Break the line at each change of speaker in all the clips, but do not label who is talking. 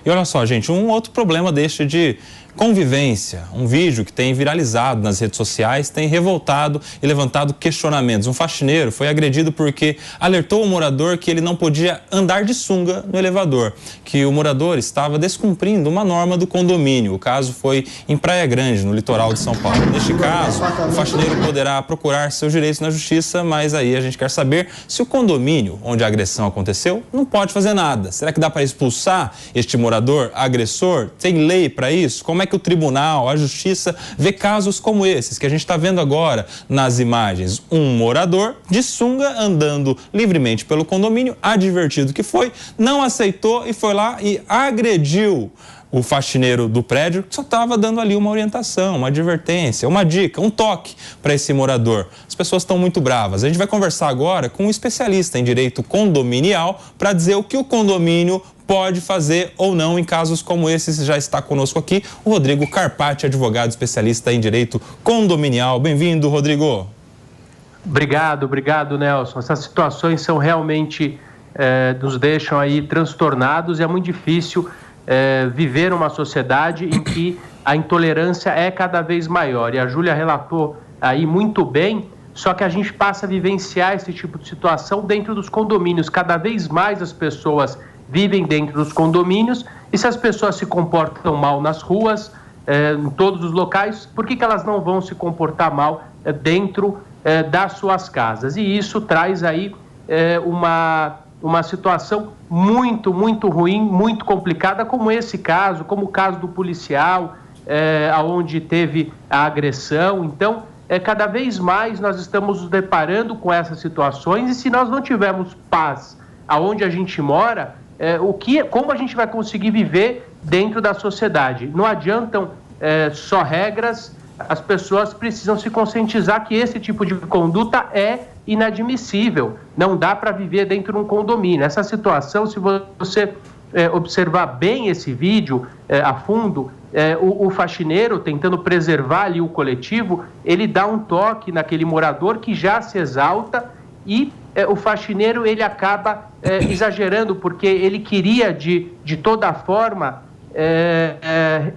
E olha só, gente, um outro problema deste de convivência, um vídeo que tem viralizado nas redes sociais, tem revoltado e levantado questionamentos. Um faxineiro foi agredido porque alertou o morador que ele não podia andar de sunga no elevador, que o morador estava descumprindo uma norma do condomínio. O caso foi em Praia Grande, no litoral de São Paulo. Neste caso, o faxineiro poderá procurar seus direitos na justiça, mas aí a gente quer saber se o condomínio onde a agressão aconteceu não pode fazer nada. Será que dá para expulsar este morador agressor? Tem lei para isso? Como é que o tribunal, a justiça vê casos como esses que a gente está vendo agora nas imagens? Um morador de sunga andando livremente pelo condomínio, advertido que foi, não aceitou e foi lá e agrediu o faxineiro do prédio, que só estava dando ali uma orientação, uma advertência, uma dica, um toque para esse morador. As pessoas estão muito bravas. A gente vai conversar agora com um especialista em direito condominial para dizer o que o condomínio pode fazer ou não em casos como esse. Já está conosco aqui o Rodrigo Carpati, advogado especialista em direito condominial. Bem-vindo, Rodrigo.
Obrigado, Nelson. Essas situações são realmente, nos deixam aí transtornados e é muito difícil viver uma sociedade em que a intolerância é cada vez maior. E a Júlia relatou aí muito bem, só que a gente passa a vivenciar esse tipo de situação dentro dos condomínios. Cada vez mais as pessoas vivem dentro dos condomínios, e se as pessoas se comportam mal nas ruas, em todos os locais, por que elas não vão se comportar mal dentro das suas casas? E isso traz aí uma situação muito ruim, muito complicada, como esse caso, como o caso do policial, onde teve a agressão. Então, cada vez mais nós estamos nos deparando com essas situações, e se nós não tivermos paz aonde a gente mora, como a gente vai conseguir viver dentro da sociedade? Não adiantam só regras, as pessoas precisam se conscientizar que esse tipo de conduta é inadmissível, não dá para viver dentro de um condomínio. Essa situação, se você observar bem esse vídeo a fundo, o faxineiro, tentando preservar ali o coletivo, ele dá um toque naquele morador que já se exalta, e o faxineiro ele acaba exagerando, porque ele queria de toda forma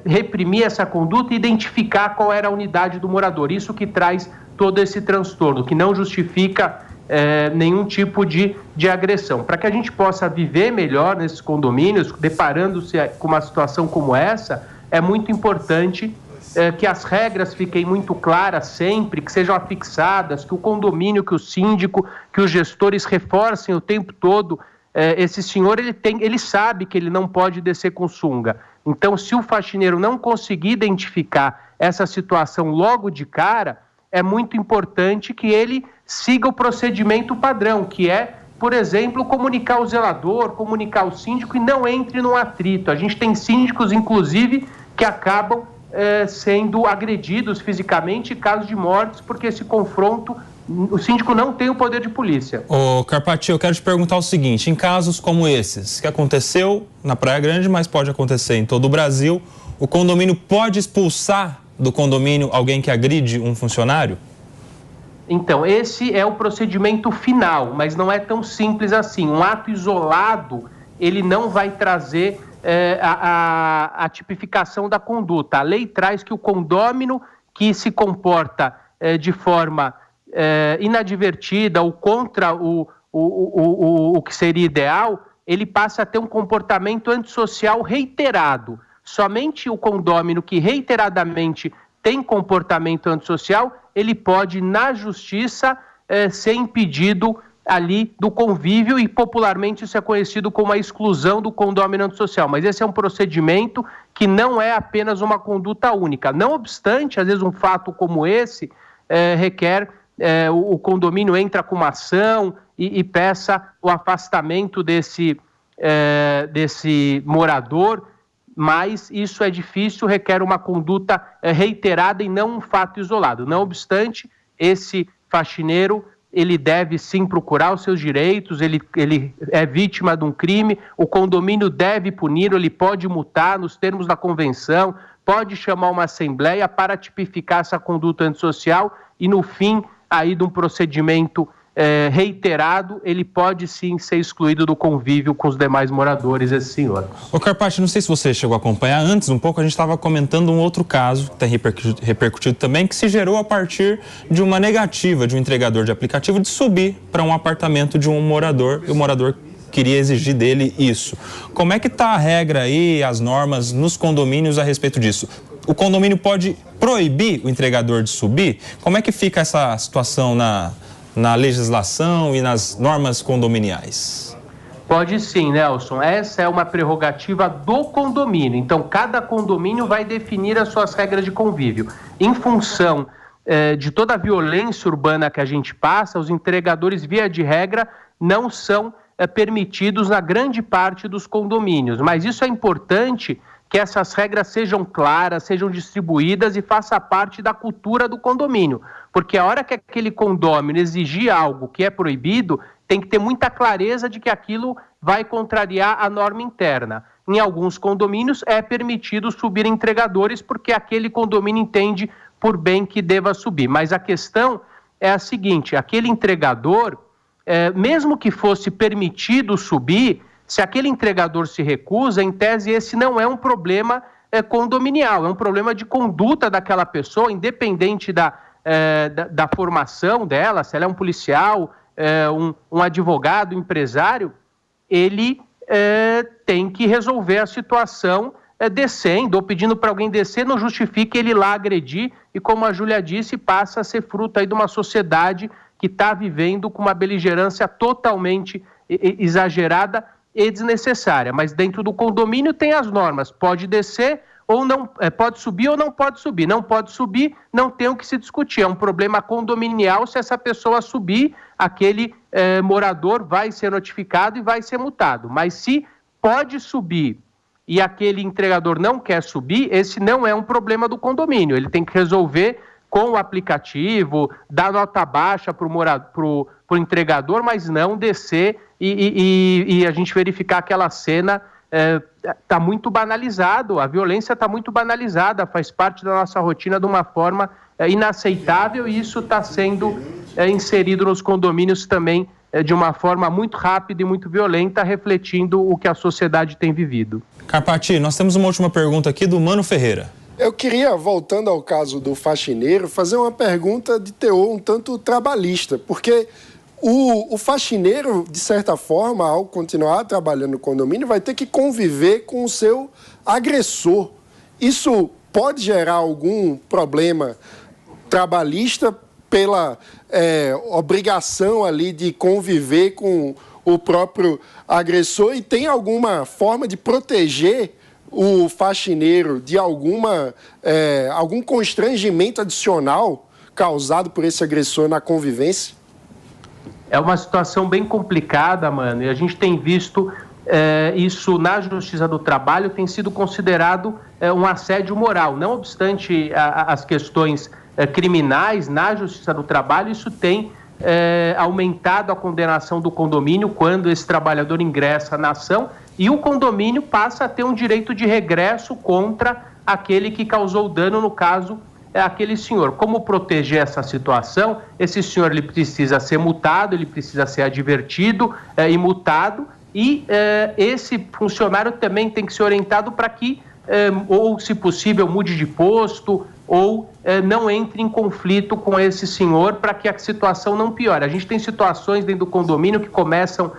reprimir essa conduta e identificar qual era a unidade do morador. Isso que traz todo esse transtorno, que não justifica nenhum tipo de agressão. Para que a gente possa viver melhor nesses condomínios, deparando-se com uma situação como essa, é muito importante que as regras fiquem muito claras sempre, que sejam afixadas, que o condomínio, que o síndico, que os gestores reforcem o tempo todo. Esse senhor, ele sabe que ele não pode descer com sunga. Então, se o faxineiro não conseguir identificar essa situação logo de cara, é muito importante que ele siga o procedimento padrão, que é, por exemplo, comunicar o zelador, comunicar o síndico, e não entre num atrito. A gente tem síndicos, inclusive, que acabam sendo agredidos fisicamente, casos de mortes, porque esse confronto, o síndico não tem o poder de polícia.
Ô Carpati, eu quero te perguntar o seguinte: em casos como esses, que aconteceu na Praia Grande, mas pode acontecer em todo o Brasil, o condomínio pode expulsar do condomínio alguém que agride um funcionário?
Então, esse é o procedimento final, mas não é tão simples assim. Um ato isolado, ele não vai trazer a tipificação da conduta. A lei traz que o condômino que se comporta de forma inadvertida ou contra o que seria ideal, ele passa a ter um comportamento antissocial reiterado. Somente o condômino que reiteradamente tem comportamento antissocial, ele pode, na justiça, ser impedido ali do convívio, e popularmente isso é conhecido como a exclusão do condômino antissocial. Mas esse é um procedimento que não é apenas uma conduta única. Não obstante, às vezes um fato como esse requer, o condomínio entra com uma ação e peça o afastamento desse morador, mas isso é difícil, requer uma conduta reiterada e não um fato isolado. Não obstante, esse faxineiro, ele deve sim procurar os seus direitos, ele é vítima de um crime, o condomínio deve punir, ele pode multar nos termos da convenção, pode chamar uma assembleia para tipificar essa conduta antissocial, e no fim aí de um procedimento reiterado, ele pode sim ser excluído do convívio com os demais moradores, esse senhor.
Ô Carpati, não sei se você chegou a acompanhar antes um pouco, a gente estava comentando um outro caso, que tem repercutido também, que se gerou a partir de uma negativa de um entregador de aplicativo de subir para um apartamento de um morador, e o morador queria exigir dele isso. Como é que está a regra aí, as normas nos condomínios a respeito disso? O condomínio pode proibir o entregador de subir? Como é que fica essa situação na legislação e nas normas condominiais?
Pode sim, Nelson. Essa é uma prerrogativa do condomínio. Então, cada condomínio vai definir as suas regras de convívio. Em função de toda a violência urbana que a gente passa, os entregadores, via de regra, não são permitidos na grande parte dos condomínios. Mas isso é importante, que essas regras sejam claras, sejam distribuídas e faça parte da cultura do condomínio. Porque a hora que aquele condomínio exigir algo que é proibido, tem que ter muita clareza de que aquilo vai contrariar a norma interna. Em alguns condomínios é permitido subir entregadores porque aquele condomínio entende por bem que deva subir. Mas a questão é a seguinte, aquele entregador, mesmo que fosse permitido subir, se aquele entregador se recusa, em tese esse não é um problema condominial, é um problema de conduta daquela pessoa, independente da formação dela, se ela é um policial, um advogado, um empresário, ele tem que resolver a situação descendo ou pedindo para alguém descer, não justifica ele ir lá agredir e, como a Júlia disse, passa a ser fruto aí de uma sociedade que está vivendo com uma beligerância totalmente exagerada e desnecessária, mas dentro do condomínio tem as normas, pode descer ou não, pode subir ou não pode subir, não pode subir, não tem o que se discutir, é um problema condominial, se essa pessoa subir, aquele morador vai ser notificado e vai ser multado, mas se pode subir e aquele entregador não quer subir, esse não é um problema do condomínio, ele tem que resolver com o aplicativo, dar nota baixa para o entregador, mas não descer e a gente verificar aquela cena está muito banalizado, a violência está muito banalizada, faz parte da nossa rotina de uma forma inaceitável e isso está sendo inserido nos condomínios também de uma forma muito rápida e muito violenta, refletindo o que a sociedade tem vivido.
Carpati, nós temos uma última pergunta aqui do Mano Ferreira.
Eu queria, voltando ao caso do faxineiro, fazer uma pergunta de teor um tanto trabalhista, porque o faxineiro, de certa forma, ao continuar trabalhando no condomínio, vai ter que conviver com o seu agressor. Isso pode gerar algum problema trabalhista pela obrigação ali de conviver com o próprio agressor e tem alguma forma de proteger o faxineiro de algum constrangimento adicional causado por esse agressor na convivência?
É uma situação bem complicada, mano, e a gente tem visto isso na Justiça do Trabalho, tem sido considerado um assédio moral. Não obstante as questões criminais na Justiça do Trabalho, isso tem aumentado a condenação do condomínio quando esse trabalhador ingressa na ação e o condomínio passa a ter um direito de regresso contra aquele que causou o dano, no caso, aquele senhor. Como proteger essa situação? Esse senhor ele precisa ser multado, ele precisa ser advertido e multado e esse funcionário também tem que ser orientado para que, ou se possível, mude de posto ou não entre em conflito com esse senhor para que a situação não piore. A gente tem situações dentro do condomínio que começam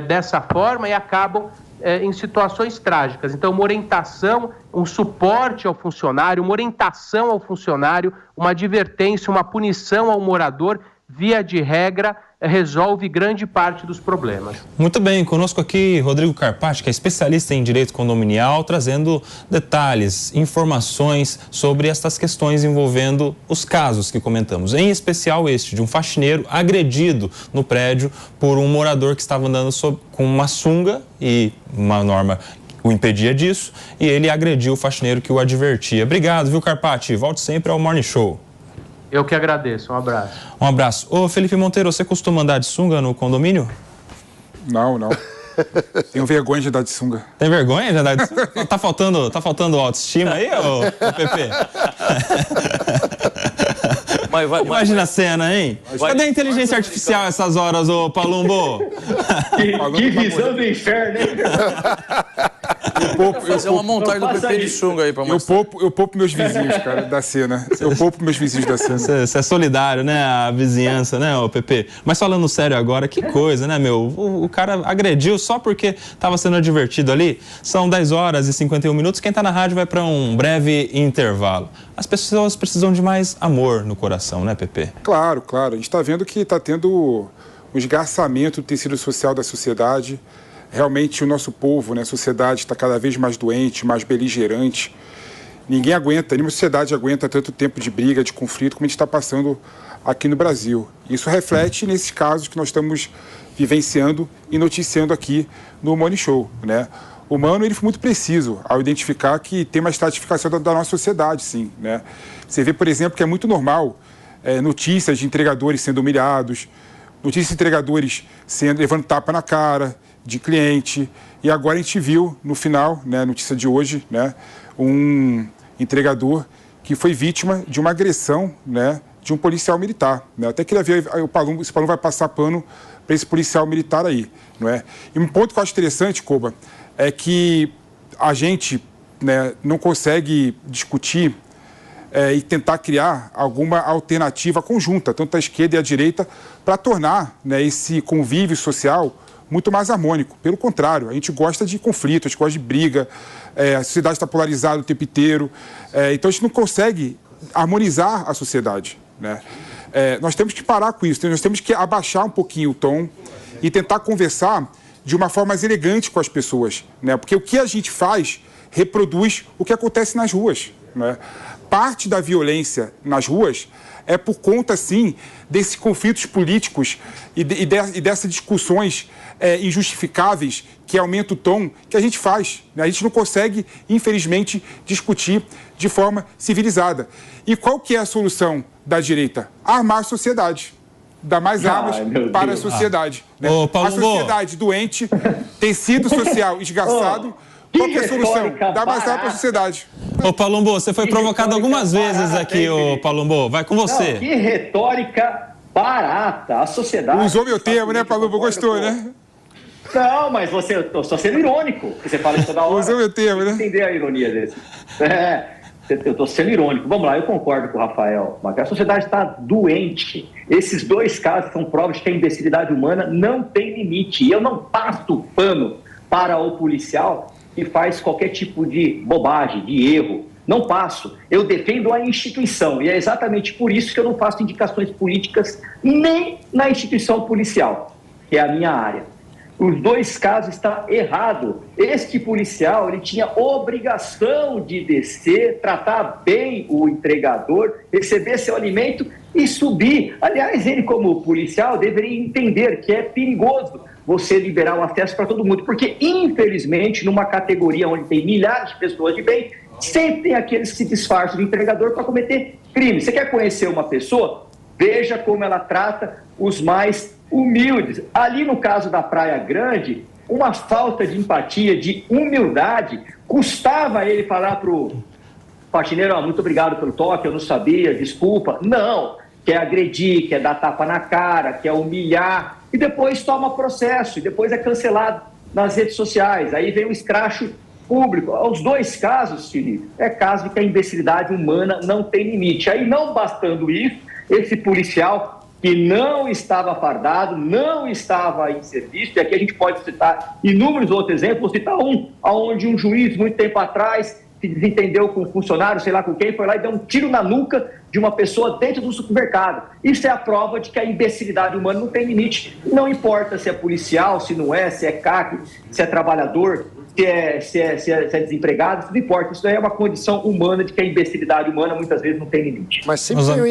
dessa forma e acabam em situações trágicas. Então, uma orientação, um suporte ao funcionário, uma orientação ao funcionário, uma advertência, uma punição ao morador, via de regra, resolve grande parte dos problemas.
Muito bem, conosco aqui Rodrigo Carpati, que é especialista em direito condominial, trazendo detalhes, informações sobre estas questões envolvendo os casos que comentamos, em especial este de um faxineiro agredido no prédio por um morador que estava andando com uma sunga e uma norma o impedia disso, e ele agrediu o faxineiro que o advertia. Obrigado, viu, Carpati? Volte sempre ao Morning Show.
Eu que agradeço, um abraço.
Um abraço. Ô, Felipe Monteiro, você costuma andar de sunga no condomínio?
Não. Tenho vergonha de andar de sunga.
Tem vergonha de andar de sunga? Tá faltando autoestima aí, ô Pepe? Imagina a cena, hein? Cadê a inteligência artificial essas horas, ô Palumbo?
Que visão do inferno, hein?
Eu fazer uma montagem do PP de chunga aí pra mostrar.
Eu poupo meus vizinhos, cara, da cena. Eu poupo meus vizinhos da cena.
Você é solidário, né? A vizinhança, né, ô PP? Mas falando sério agora, que coisa, né, meu? O cara agrediu só porque estava sendo advertido ali. São 10 horas e 51 minutos. Quem tá na rádio vai para um breve intervalo. As pessoas precisam de mais amor no coração, né, PP?
Claro. A gente está vendo que está tendo um esgarçamento do tecido social da sociedade. Realmente o nosso povo, né, a sociedade está cada vez mais doente, mais beligerante. Ninguém aguenta, nenhuma sociedade aguenta tanto tempo de briga, de conflito, como a gente está passando aqui no Brasil. Isso reflete nesses casos que nós estamos vivenciando e noticiando aqui no Morning Show, né? O Mano, ele foi muito preciso ao identificar que tem uma estratificação da nossa sociedade, sim, né? Você vê, por exemplo, que é muito normal notícias de entregadores sendo humilhados, notícias de entregadores levando tapa na cara de cliente. E agora a gente viu, no final, né, notícia de hoje, né, um entregador que foi vítima de uma agressão, né, de um policial militar, né? Até queria ver esse Palumbo vai passar pano para esse policial militar aí, não é? E um ponto que eu acho interessante, Koba, é que a gente, né, não consegue discutir e tentar criar alguma alternativa conjunta, tanto a esquerda e a direita, para tornar, né, esse convívio social muito mais harmônico. Pelo contrário, a gente gosta de conflito, a gente gosta de briga, a sociedade está polarizada o tempo inteiro, então a gente não consegue harmonizar a sociedade, né? Nós temos que parar com isso, nós temos que abaixar um pouquinho o tom e tentar conversar de uma forma mais elegante com as pessoas, né? Porque o que a gente faz reproduz o que acontece nas ruas, né? Parte da violência nas ruas é por conta, sim, desses conflitos políticos e dessas discussões injustificáveis que aumentam o tom que a gente faz, né? A gente não consegue, infelizmente, discutir de forma civilizada. E qual que é a solução da direita? Armar a sociedade. Dar mais armas para a sociedade. Né? A sociedade doente, tecido social esgarçado. Qual que é a solução? Dar mais armas para a sociedade.
Ô, Palumbo, você foi provocado algumas vezes aqui, ô, Palumbo. Vai com você.
Não, que retórica barata. A sociedade...
Usou meu termo, né, Palumbo? Gostou, né?
Não, mas você... Eu estou sendo irônico. Você fala isso toda hora.
Usou meu termo, né?
Entender a ironia desse. Eu estou sendo irônico. Vamos lá, eu concordo com o Rafael. Mas a sociedade está doente. Esses dois casos são provas de que a imbecilidade humana não tem limite. E eu não passo pano para o policial que faz qualquer tipo de bobagem, de erro. Não passo. Eu defendo a instituição. E é exatamente por isso que eu não faço indicações políticas nem na instituição policial, que é a minha área. Os dois casos estão errados. Este policial, ele tinha obrigação de descer, tratar bem o entregador, receber seu alimento e subir. Aliás, ele como policial deveria entender que é perigoso você liberar o acesso para todo mundo, porque infelizmente numa categoria onde tem milhares de pessoas de bem, sempre tem aqueles que se disfarçam de entregador para cometer crime. Você quer conhecer uma pessoa? Veja como ela trata os mais humildes. Ali no caso da Praia Grande, uma falta de empatia, de humildade, custava ele falar para o faxineiro, muito obrigado pelo toque, eu não sabia, desculpa. Não, quer agredir, quer dar tapa na cara, quer humilhar, e depois toma processo, e depois é cancelado nas redes sociais. Aí vem o escracho público. Os dois casos, Felipe, é caso de que a imbecilidade humana não tem limite. Aí, não bastando isso, esse policial que não estava fardado, não estava em serviço, e aqui a gente pode citar inúmeros outros exemplos, vou citar onde um juiz, muito tempo atrás, se desentendeu com um funcionário, sei lá com quem, foi lá e deu um tiro na nuca de uma pessoa dentro do supermercado. Isso é a prova de que a imbecilidade humana não tem limite. Não importa se é policial, se não é, se é CAC, se é trabalhador, se é desempregado, isso não importa. Isso é uma condição humana de que a imbecilidade humana muitas vezes não tem limite.
Mas sempre tem